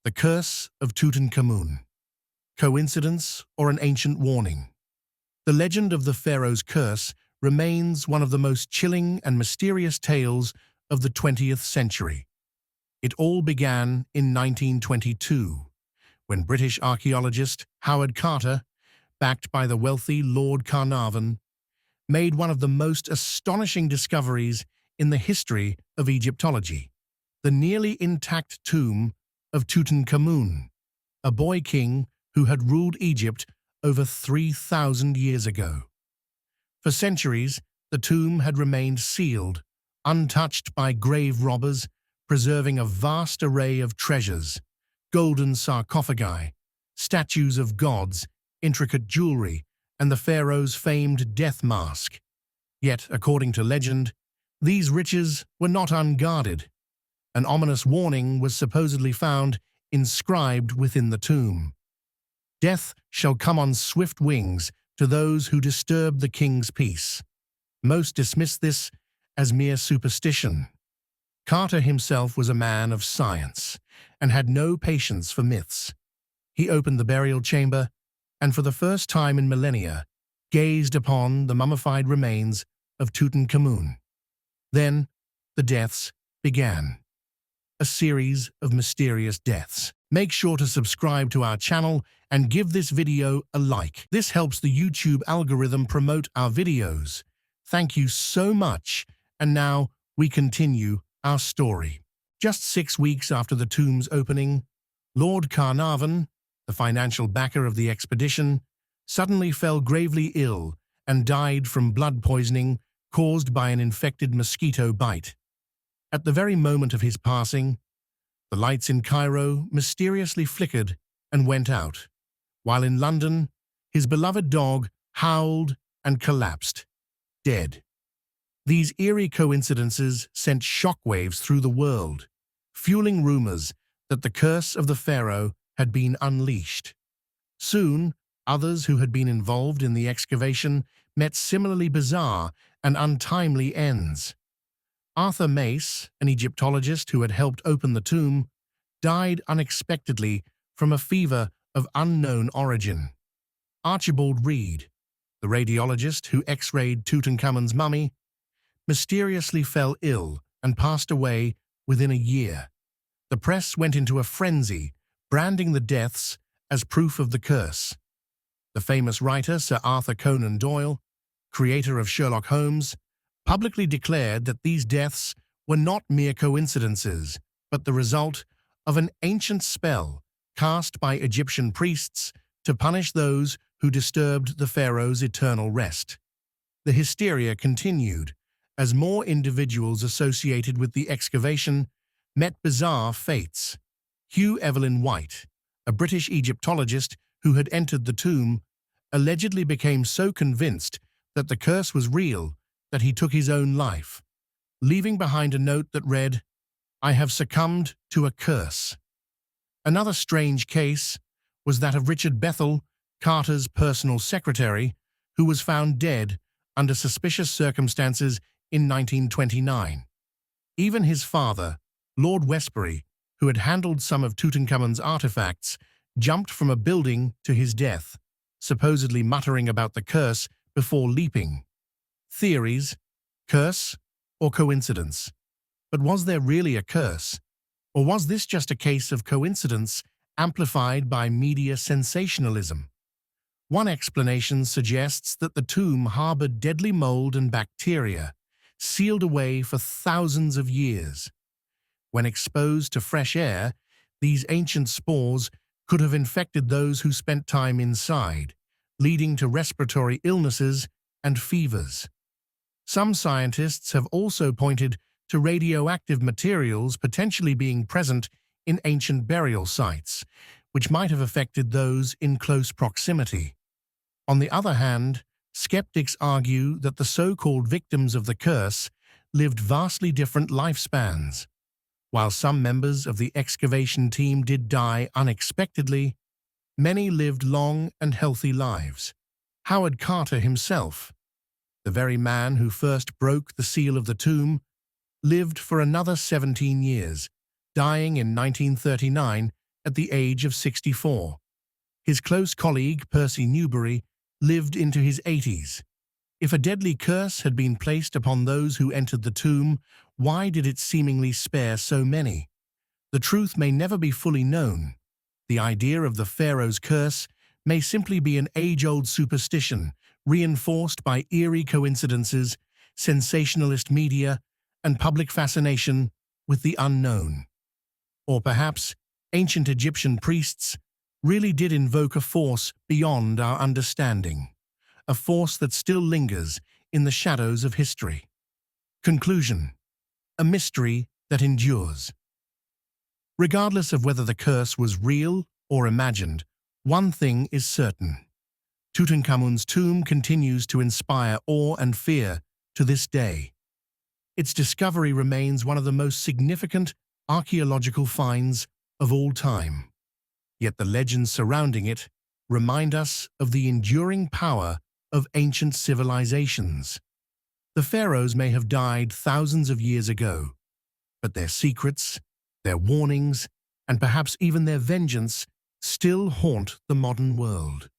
The Curse of Tutankhamun. Coincidence or an ancient warning? The legend of the Pharaoh's curse remains one of the most chilling and mysterious tales of the 20th century. It all began in 1922, when British archaeologist Howard Carter, backed by the wealthy Lord Carnarvon, made one of the most astonishing discoveries in the history of Egyptology: the nearly intact tomb of Tutankhamun, a boy king who had ruled Egypt over 3,000 years ago. For centuries, the tomb had remained sealed, untouched by grave robbers, preserving a vast array of treasures: golden sarcophagi, statues of gods, intricate jewelry, and the pharaoh's famed death mask. Yet, according to legend, these riches were not unguarded. An ominous warning was supposedly found inscribed within the tomb: "Death shall come on swift wings to those who disturb the king's peace." Most dismissed this as mere superstition. Carter himself was a man of science and had no patience for myths. He opened the burial chamber and, for the first time in millennia, gazed upon the mummified remains of Tutankhamun. Then the deaths began. A series of mysterious deaths. Make sure to subscribe to our channel and give this video a like. This helps the YouTube algorithm promote our videos. Thank you so much. And now we continue our story. Just 6 weeks after the tomb's opening, Lord Carnarvon, the financial backer of the expedition, suddenly fell gravely ill and died from blood poisoning caused by an infected mosquito bite. At the very moment of his passing, the lights in Cairo mysteriously flickered and went out, while in London, his beloved dog howled and collapsed, dead. These eerie coincidences sent shockwaves through the world, fueling rumors that the curse of the pharaoh had been unleashed. Soon, others who had been involved in the excavation met similarly bizarre and untimely ends. Arthur Mace, an Egyptologist who had helped open the tomb, died unexpectedly from a fever of unknown origin. Archibald Reed, the radiologist who X-rayed Tutankhamun's mummy, mysteriously fell ill and passed away within a year. The press went into a frenzy, branding the deaths as proof of the curse. The famous writer Sir Arthur Conan Doyle, creator of Sherlock Holmes, publicly declared that these deaths were not mere coincidences, but the result of an ancient spell cast by Egyptian priests to punish those who disturbed the pharaoh's eternal rest. The hysteria continued as more individuals associated with the excavation met bizarre fates. Hugh Evelyn White, a British Egyptologist who had entered the tomb, allegedly became so convinced that the curse was real that he took his own life, leaving behind a note that read, "I have succumbed to a curse." Another strange case was that of Richard Bethel, Carter's personal secretary, who was found dead under suspicious circumstances in 1929. Even his father, Lord Westbury, who had handled some of Tutankhamun's artifacts, jumped from a building to his death, supposedly muttering about the curse before leaping. Theories: curse or coincidence? But was there really a curse? Or was this just a case of coincidence amplified by media sensationalism? One explanation suggests that the tomb harbored deadly mold and bacteria, sealed away for thousands of years. When exposed to fresh air, these ancient spores could have infected those who spent time inside, leading to respiratory illnesses and fevers. Some scientists have also pointed to radioactive materials potentially being present in ancient burial sites, which might have affected those in close proximity. On the other hand, skeptics argue that the so-called victims of the curse lived vastly different lifespans. While some members of the excavation team did die unexpectedly, many lived long and healthy lives. Howard Carter himself, the very man who first broke the seal of the tomb, lived for another 17 years, dying in 1939 at the age of 64. His close colleague, Percy Newberry, lived into his 80s. If a deadly curse had been placed upon those who entered the tomb, why did it seemingly spare so many? The truth may never be fully known. The idea of the Pharaoh's curse may simply be an age-old superstition, reinforced by eerie coincidences, sensationalist media, and public fascination with the unknown. Or perhaps ancient Egyptian priests really did invoke a force beyond our understanding, a force that still lingers in the shadows of history. Conclusion: a mystery that endures. Regardless of whether the curse was real or imagined, one thing is certain. Tutankhamun's tomb continues to inspire awe and fear to this day. Its discovery remains one of the most significant archaeological finds of all time. Yet the legends surrounding it remind us of the enduring power of ancient civilizations. The pharaohs may have died thousands of years ago, but their secrets, their warnings, and perhaps even their vengeance still haunt the modern world.